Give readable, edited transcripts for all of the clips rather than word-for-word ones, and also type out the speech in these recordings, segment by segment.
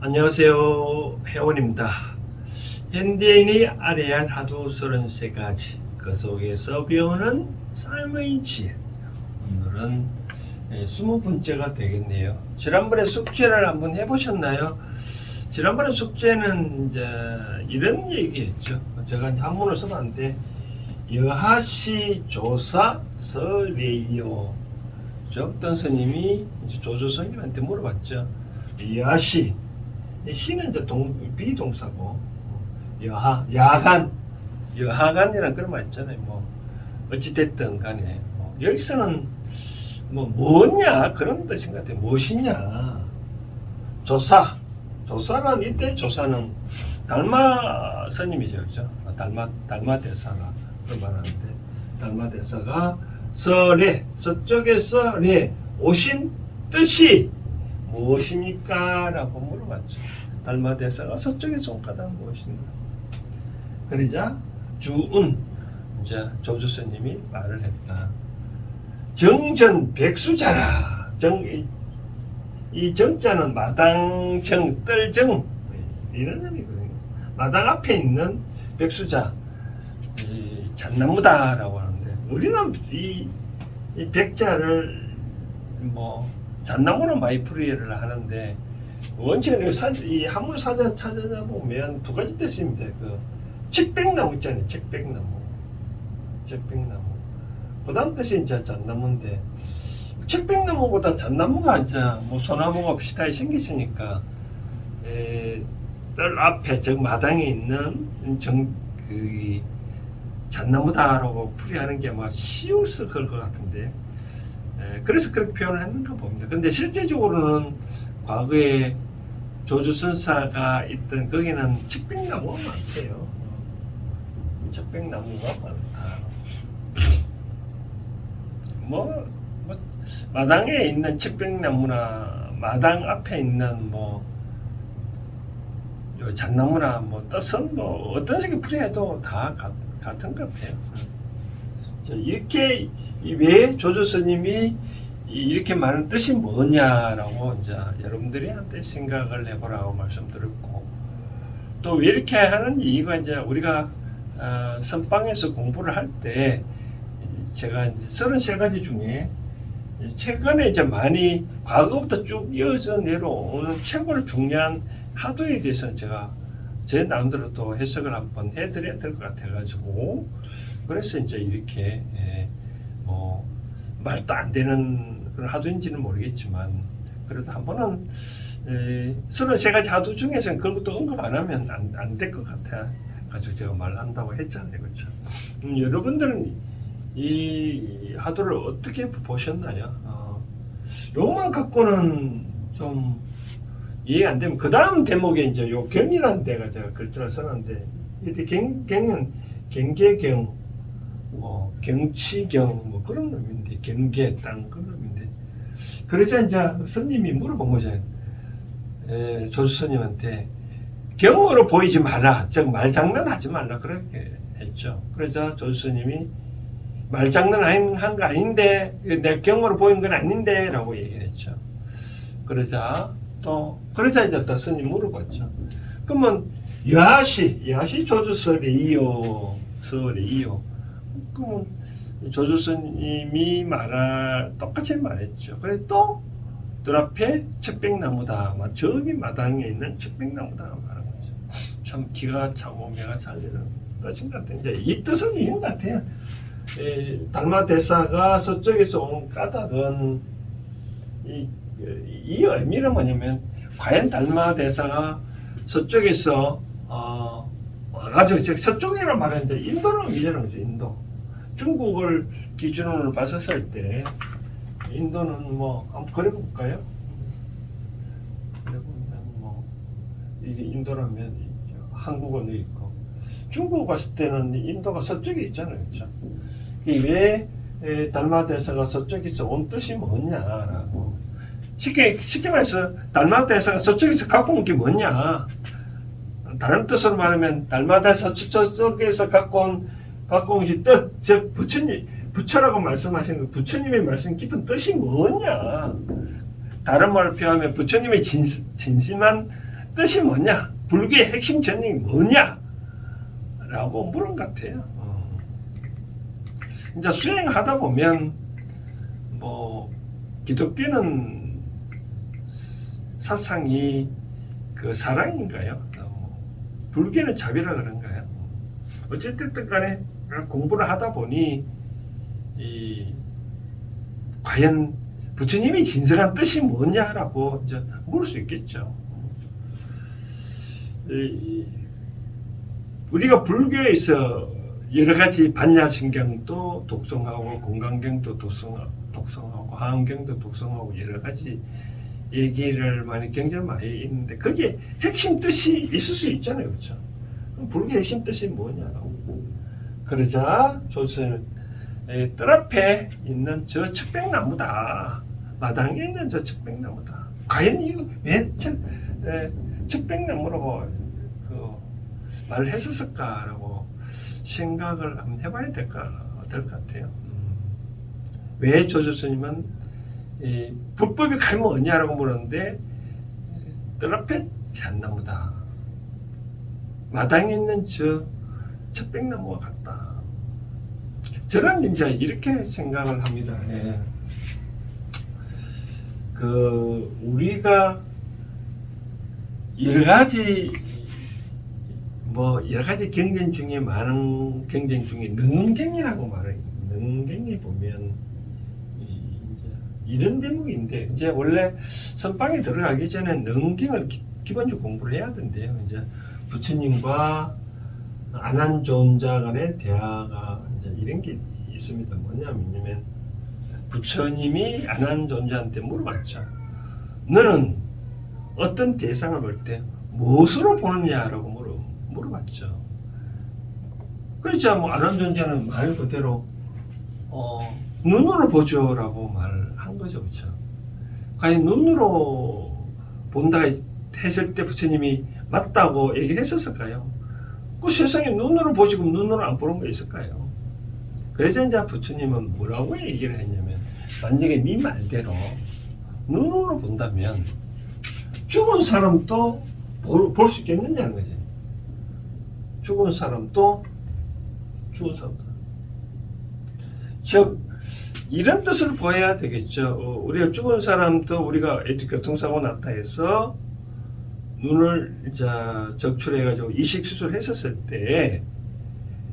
안녕하세요. 회원입니다. 현대인의 알아야 할 하도 33가지, 그 속에서 배우는 삶의 지혜. 오늘은 20번째가 되겠네요. 지난번에 숙제를 한번 해보셨나요? 지난번에 숙제는 이제 이런 얘기했죠. 제가 이제 한문을 써봤는데, 여하시 조사 서래요. 어떤 스님이 이제 조조 스님한테 물어봤죠. 여하시, 시는 이제 비동사고, 야간, 여하간이라는 그런 말 있잖아요. 뭐 어찌됐든 간에 여기서는 뭐냐 그런 뜻인 것 같아요. 무엇이냐. 조사는 이때 조사는 달마 스님이죠, 그죠? 달마 대사가 그런 말 하는데, 달마 대사가 서쪽에서 오신 뜻이 무엇입니까? 라고 물어봤죠. 달마 대사가 서쪽에서 온 까닭 무엇인가? 그러자 주운, 이제 조주 스님이 말을 했다. 정전 백수자라. 이 정자는 마당정, 뜰정 이런 의미거든요. 마당 앞에 있는 백수자, 이 잣나무다라고 하는데, 우리는 이 백자를 잣나무로 많이 풀이를 하는데, 원칙은 이 한문 사자 찾아보면 두 가지 뜻입니다. 그 칡백나무 있잖아요. 칡백나무. 그 다음 뜻이 이제 잣나무인데, 칡백나무보다 잣나무가 이제 소나무가 비슷하게 생겼으니까, 뜰 앞에 즉 마당에 있는 잣나무다라고 풀이하는 게 아마 쉬웠을 것 같은데, 그래서 그렇게 표현을 했는가 봅니다. 근데 실제적으로는 과거에 조주선사가 있던 거기는 칡백나무가 많대요. 칡백나무가 많다. 마당에 있는 칡백나무나 마당 앞에 있는 요 잣나무나 뜻은 어떤 식의 풀이해도 다 같은 것 같아요. 이렇게 왜 조조 스님이 이렇게 많은 뜻이 뭐냐라고 이제 여러분들이 한테 생각을 해보라고 말씀드렸고, 또 왜 이렇게 하는 이유가 이제 우리가 선방에서 공부를 할 때 제가 이제 33가지 중에 최근에 이제 많이 과거부터 쭉 이어져 내려오는 최고로 중요한 하도에 대해서는 제가 제 나름대로 또 해석을 한번 해드려야 될 것 같아가지고, 그래서 이제 이렇게 말도 안 되는 그런 하도인지는 모르겠지만, 그래도 한 번은 33가지 하도 중에서는 그런 것도 언급 안 하면 안 될 것 같아 가지고 제가 말한다고 했잖아요, 그렇죠? 여러분들은 이 하도를 어떻게 보셨나요? 요것만 갖고는 좀 이해 안 되면, 그 다음 대목에 이제 요 경이라는 데가 제가 글자를 써놨는데, 이때 경은 경계경, 경치경 그런 의미인데, 경계 땅 그런 의미인데, 그러자 이제 스님이 물어본 거죠. 조주 스님한테 경으로 보이지 마라, 즉 말장난하지 말라, 그렇게 했죠. 그러자 조주 스님이 말장난 한 거 아닌데, 내 경으로 보인 건 아닌데 라고 얘기를 했죠. 그러자 이제 또 스님 물어봤죠. 그러면 여하시 조주 서래요. 그러면 조주 스님이 똑같이 말했죠. 그래 또 들 앞에 칡백나무다, 저기 마당에 있는 칡백나무다 말한 거죠. 참 기가 차고 매가 잘리는 뜻인 것 같아요. 이제 이 뜻은 이런 것 같아요. 달마 대사가 서쪽에서 온 까닭은 이 의미는 뭐냐면, 과연 달마 대사가 서쪽에서 와가지고, 서쪽이라고 말하는데 인도는 의미잖아요, 그죠? 인도. 중국을 기준으로 봤었을 때 인도는 한번 그려볼까요? 그려보면 이게 인도라면 한국어도 있고, 중국 봤을 때는 인도가 서쪽에 있잖아요, 그렇죠? 왜 달마 대사가 서쪽에서 온 뜻이 뭐냐라고. 쉽게 말해서 달마 대사가 서쪽에서 갖고 온 게 뭐냐. 다른 뜻으로 말하면 달마 대사 서쪽에서 갖고 온 뜻, 즉 부처라고 말씀하신 거, 부처님의 말씀 깊은 뜻이 뭐냐. 다른 말로 표현하면 부처님의 진심한 뜻이 뭐냐? 불교의 핵심 전형이 뭐냐? 라고 물은 것 같아요. 이제 수행하다 보면 뭐 기독교는 사상이 그 사랑인가요? 불교는 자비라 그런가요? 어쨌든 간에 공부를 하다 보니 과연 부처님이 진정한 뜻이 뭐냐라고 이제 물을 수 있겠죠. 우리가 불교에서 여러 가지 반야심경도 독송하고 공강경도 독송하고 하엄경도 독송하고 여러 가지 얘기를 굉장히 많이 있는데 거기에 핵심 뜻이 있을 수 있잖아요, 그렇죠? 그럼 불교의 핵심 뜻이 뭐냐고. 그러자 조선의 뜰 앞에 있는 저 척백나무다, 마당에 있는 저 척백나무다. 과연 이거 왜 척백나무라고 말을 했었을까라고 생각을 한번 해봐야 될 것 같아요. 왜 조조스님은 불법이 과연 뭐냐라고 물었는데 뜰 앞에 잣나무다, 마당에 있는 저 척백나무와 같다. 저는 이제 이렇게 생각을 합니다. 우리가 여러 가지 경전 중에 많은 경전 중에 능경이라고 말해요. 능경에 보면 이런 대목인데, 이제 원래 선방에 들어가기 전에 능경을 기본적으로 공부를 해야 된대요. 이제 부처님과 아난존자 간의 대화가 이제 이런 게 있습니다. 뭐냐면 부처님이 아난존자한테 물어봤죠. 너는 어떤 대상을 볼 때 무엇으로 보느냐라고 물어봤죠. 그렇죠. 뭐 아난존자는 말 그대로 눈으로 보죠라고 말한 거죠, 그렇죠. 과연 눈으로 본다 했을 때 부처님이 맞다고 얘기를 했었을까요? 그 세상에 눈으로 보지 그럼 눈으로 안 보는 거 있을까요? 그래서 이제 부처님은 뭐라고 얘기를 했냐면, 만약에 네 말대로 눈으로 본다면 죽은 사람도 볼 수 있겠느냐는 거지. 죽은 사람도. 즉 이런 뜻을 보여야 되겠죠. 우리가 죽은 사람도 우리가 교통사고 났다 해서 눈을 이제 적출해가지고 이식 수술했었을 때,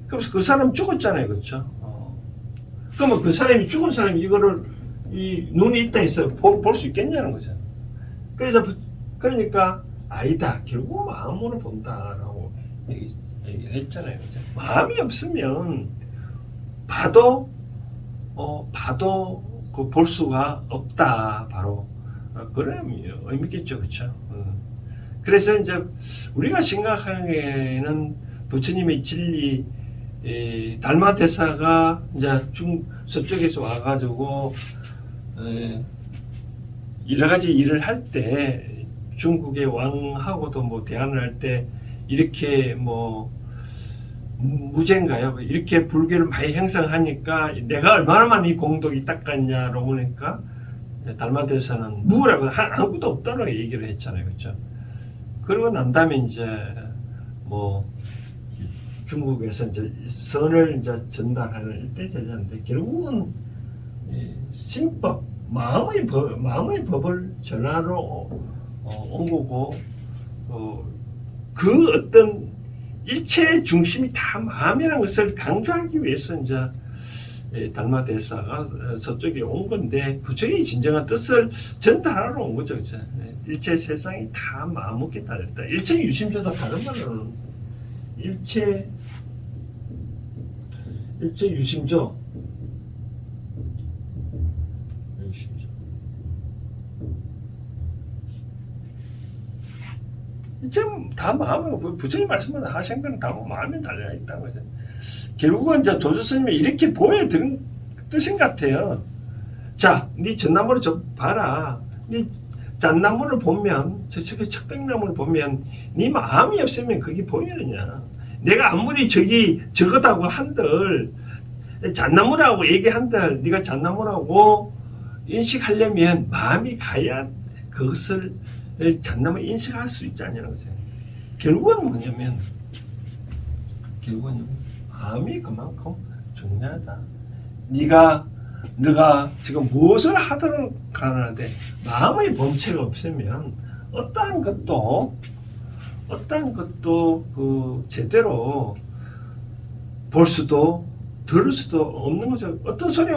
그럼 그 사람 죽었잖아요, 그렇죠? 그러면 그 사람이 죽은 사람이 이거를 눈이 있다 해서 볼 수 있겠냐는 거죠. 그러니까 아니다. 결국 마음으로 본다라고 얘기를 했잖아요, 그렇죠? 마음이 없으면 봐도 그 볼 수가 없다. 바로 그런 의미겠죠, 그렇죠? 그래서 이제 우리가 생각하기에는 부처님의 진리, 달마대사가 이제 서쪽에서 와가지고 여러 가지 일을 할 때, 중국의 왕하고도 뭐 대화를 할 때 이렇게 무죄인가요? 이렇게 불교를 많이 형성하니까 내가 얼마나 많이 공덕이 닦았냐로 보니까 달마대사는 무라고 아무것도 없다고 얘기를 했잖아요, 그렇죠? 그러고 난 다음에 이제 중국에서 이제 선을 이제 전달하는 일대 제자인데, 결국은 신법, 마음의 법을 전하러 온 거고, 그 어떤 일체의 중심이 다 마음이라는 것을 강조하기 위해서 이제 달마대사가 서쪽에 온 건데, 부처의 진정한 뜻을 전달하러 온 거죠, 이제. 일체 세상이 다 마음먹게 달렸다. 일체 유심조다. 다른 말로는 일체 유심조. 지금 다 마음은 부처님 말씀은 하신 다 마음에 달려 있다는 거죠. 결국은 이제 조조스님이 이렇게 보여드린 뜻인 것 같아요. 자, 네 전나무를 좀 봐라. 네 잣나무를 보면, 저쪽에 척백나무를 보면 네 마음이 없으면 그게 보이느냐. 내가 아무리 저거다고 한들, 잣나무라고 얘기한들, 네가 잣나무라고 인식하려면 마음이 가야 그것을 잣남을 인식할 수 있지 않냐는 거죠. 결국은 뭐냐면 마음이 그만큼 중요하다. 네가 지금 무엇을 하든 가능한데 마음의 본체가 없으면 어떠한 것도 그 제대로 볼 수도 들을 수도 없는 거죠. 어떤 소리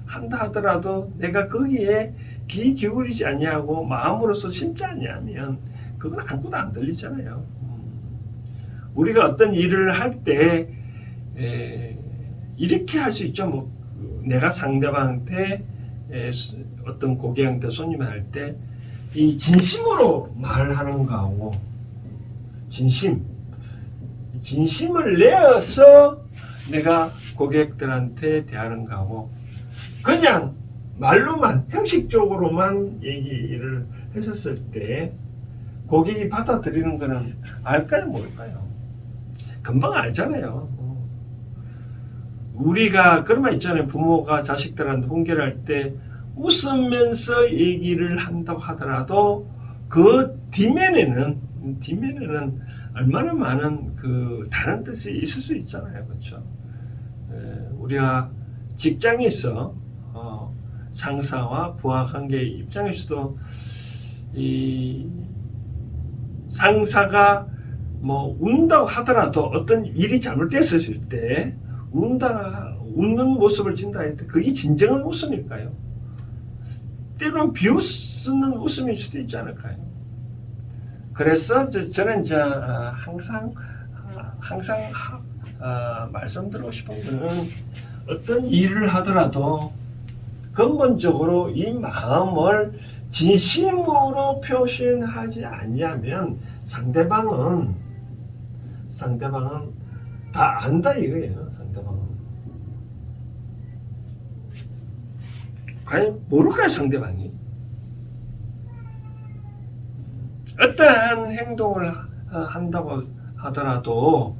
한다 하더라도 내가 거기에 귀 기울이지 아니하고 마음으로서 심지 아니하면 그건 아무것도 안 들리잖아요. 우리가 어떤 일을 할 때 이렇게 할 수 있죠. 뭐 내가 상대방한테 어떤 고객한테 손님을 할 때 이 진심으로 말하는 거하고 진심을 내어서 내가 고객들한테 대하는 거하고 그냥 말로만 형식적으로만 얘기를 했었을 때 고객이 받아들이는 거는 알까요 모를까요? 금방 알잖아요. 우리가 그런 말 있잖아요. 부모가 자식들한테 훈계할 때 웃으면서 얘기를 한다고 하더라도 그 뒷면에는 얼마나 많은 그 다른 뜻이 있을 수 있잖아요. 그렇죠? 우리가 직장에서 상사와 부하 관계 입장에서도 이 상사가 뭐 운다고 하더라도 어떤 일이 잘못됐을 때 웃는 모습을 진다 할 때 그게 진정한 웃음일까요? 때로는 비웃는 웃음일 수도 있지 않을까요? 그래서 저는 항상 말씀드리고 싶은 거는 어떤 일을 하더라도 근본적으로 이 마음을 진심으로 표현하지 않냐면 상대방은 다 안다 이거예요. 상대방은 과연 모를까요? 상대방이 어떠한 행동을 한다고 하더라도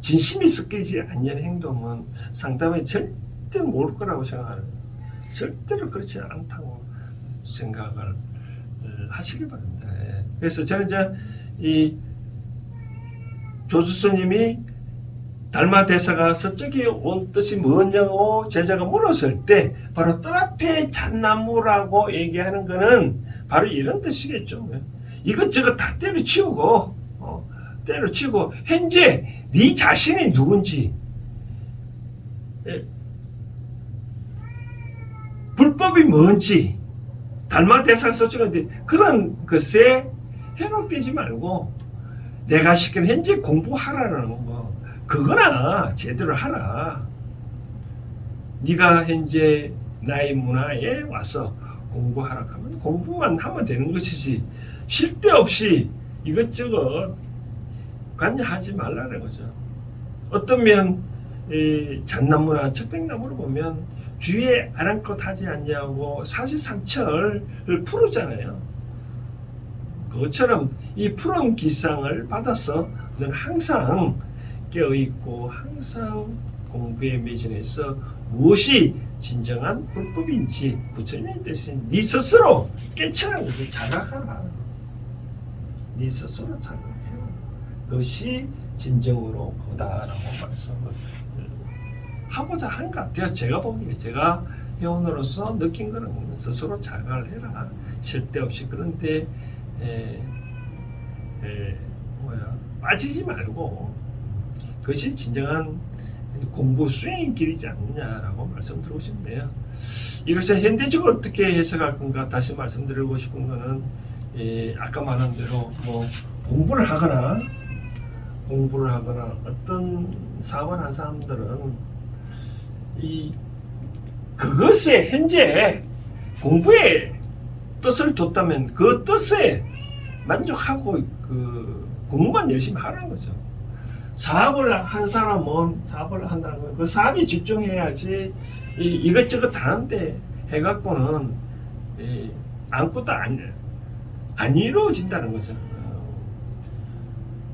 진심이 섞이지 않는 행동은 상대방이 절대 모를 거라고 생각하는, 절대로 그렇지 않다고 생각을 하시기 바랍니다. 그래서 저는 이 조수스님이 달마 대사가 서쪽에 온 뜻이 뭐냐고 제자가 물었을 때 바로 뜰 앞에 잣나무라고 얘기하는 거는 바로 이런 뜻이겠죠. 이것저것 다 때려치우고 현재 네 자신이 누군지, 불법이 뭔지 달마 대사가 서쪽에 그런 것에 현혹되지 말고 내가 시킨 현재 공부하라는 거 그거나 제대로 하라. 네가 현재 나의 문화에 와서 공부하라 하면 공부만 하면 되는 것이지 쉴 데 없이 이것저것 관여하지 말라는 거죠. 어떤 면 잣나무나 척백나무를 보면 주위에 아랑곳 하지 않냐고 사시상철을 풀었잖아요. 그것처럼 이 푸른 기상을 받아서 넌 항상 깨어있고 항상 공부에 매진해서 무엇이 진정한 불법인지 부처님의 뜻인 네 스스로 깨치는 것을 자각하라. 네 스스로 자각해라. 그것이 진정으로 거다라고 말씀을 하고자 한 것 같아요. 제가 보기에 제가 회원으로서 느낀 거는 스스로 자각을 해라. 쉴 데 없이 그런데 빠지지 말고 그것이 진정한 공부 수행의 길이지 않느냐라고 말씀드리고 싶네요. 이것을 현대적으로 어떻게 해석할 건가 다시 말씀드리고 싶은 거는 아까 말한 대로 뭐 공부를 하거나 어떤 사업을 한 사람들은 그것에 현재 공부에 뜻을 뒀다면 그 뜻에 만족하고 그 공부만 열심히 하라는 거죠. 사업을 한 사람은 사업을 한다는 건 그 사업에 집중해야지 이것저것 다른데 해갖고는 아무것도 안 이루어진다는 거죠.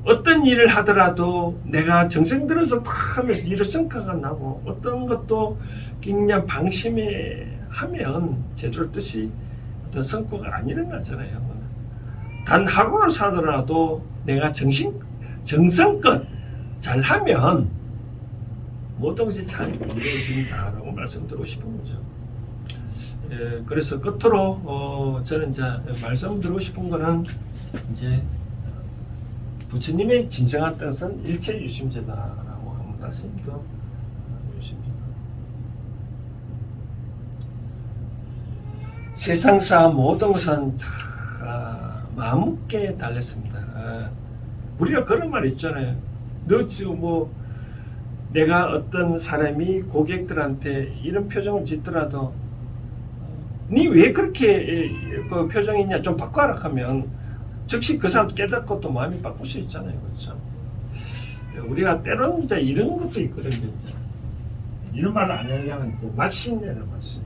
어떤 일을 하더라도 내가 정성 들어서 다 하면서 일을 성과가 나고 어떤 것도 그냥 방심해 하면 제대로 뜻이 어떤 성과가 안 일어나잖아요. 단 하루를 사더라도 내가 정성껏 잘하면 모든 것이 잘 이루어진다라고 말씀드리고 싶은 거죠. 예, 그래서 끝으로 저는 이제 말씀드리고 싶은 거는 이제 부처님의 진정한 뜻은 일체유심제다라고 한 말씀 더 주십니다. 세상사 모든 것은 마음먹기에 달렸습니다. 우리가 그런 말 있잖아요. 너 지금 뭐 내가 어떤 사람이 고객들한테 이런 표정을 짓더라도 니 왜 그렇게 그 표정이냐 좀 바꿔라 하면 즉시 그 사람 깨닫고 또 마음이 바꿀 수 있잖아요. 그렇죠? 우리가 때로는 이제 이런 것도 있거든요. 이제. 이런 말을 안 하려면 이제 맛신내는 맛신.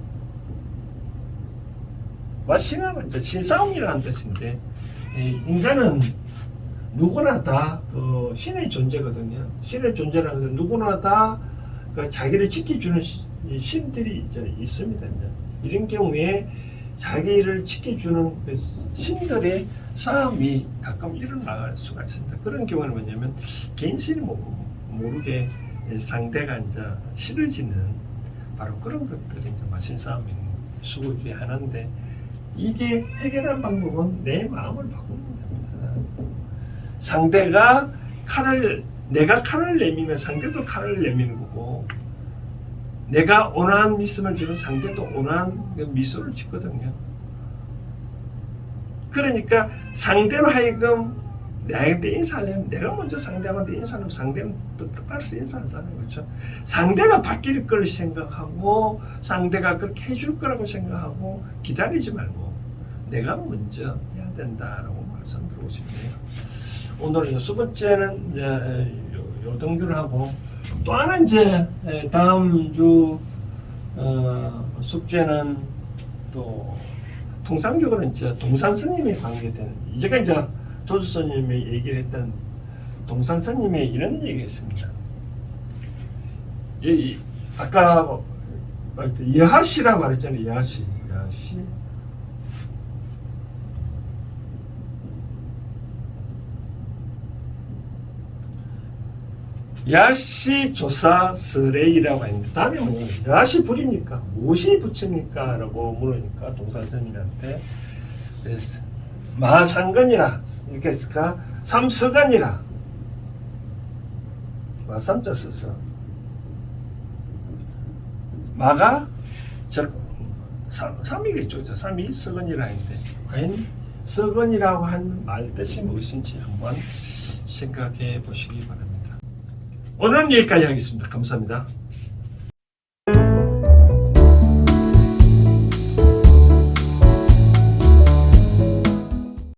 맛신하면 이제 신싸움이라는 뜻인데 인간은 누구나 다 그 신의 존재거든요. 신의 존재라는 것은 누구나 다 그 자기를 지켜주는 신들이 이제 있습니다. 이제. 이런 경우에 자기를 지켜주는 그 신들의 싸움이 가끔 일어날 수가 있습니다. 그런 경우는 뭐냐면 개인신이 모르게 상대가 이제 싫어지는 바로 그런 것들이 이제 마신 싸움인 수고 중에 하나인데 이게 해결하는 방법은 내 마음을 바꾸는 겁니다. 상대가 내가 칼을 내미면 상대도 칼을 내미는 거고 내가 온화한 미소를 주는 상대도 온화한 미소를 짓거든요. 그러니까 상대로 하여금 나한테 인사하려면 내가 먼저 상대한테 인사하면 상대는 또 따라서 인사하잖아요. 그렇죠? 상대가 바뀔 걸 생각하고 상대가 그렇게 해줄 거라고 생각하고 기다리지 말고 내가 먼저 해야 된다라고 말씀드리고 싶네요. 오늘은 수 번째는 이제 요 정도를 하고 또 하나 이제 다음 주 숙제는 또 통상적으로 이제 동산 스님에 관계된 이제가 이제 조주 스님이 얘기를 했던 동산 스님의 이런 얘기했습니다. 아까 말했을 때 여하시라 말했잖아요. 여하시. 야시 조사 스레이라고 했는데 답이 뭐냐면 야시 불입니까? 무엇이 부처입니까? 라고 물으니까 동산스님한테 마상건이라 이렇게 했을까? 삼서간이라 마삼자 써서 마가 삼이겠죠. 삼이 서건이라 했는데 과연 서건이라고 한 말 뜻이 무엇인지 한번 생각해 보시기 바랍니다. 오늘은 여기까지 하겠습니다. 감사합니다.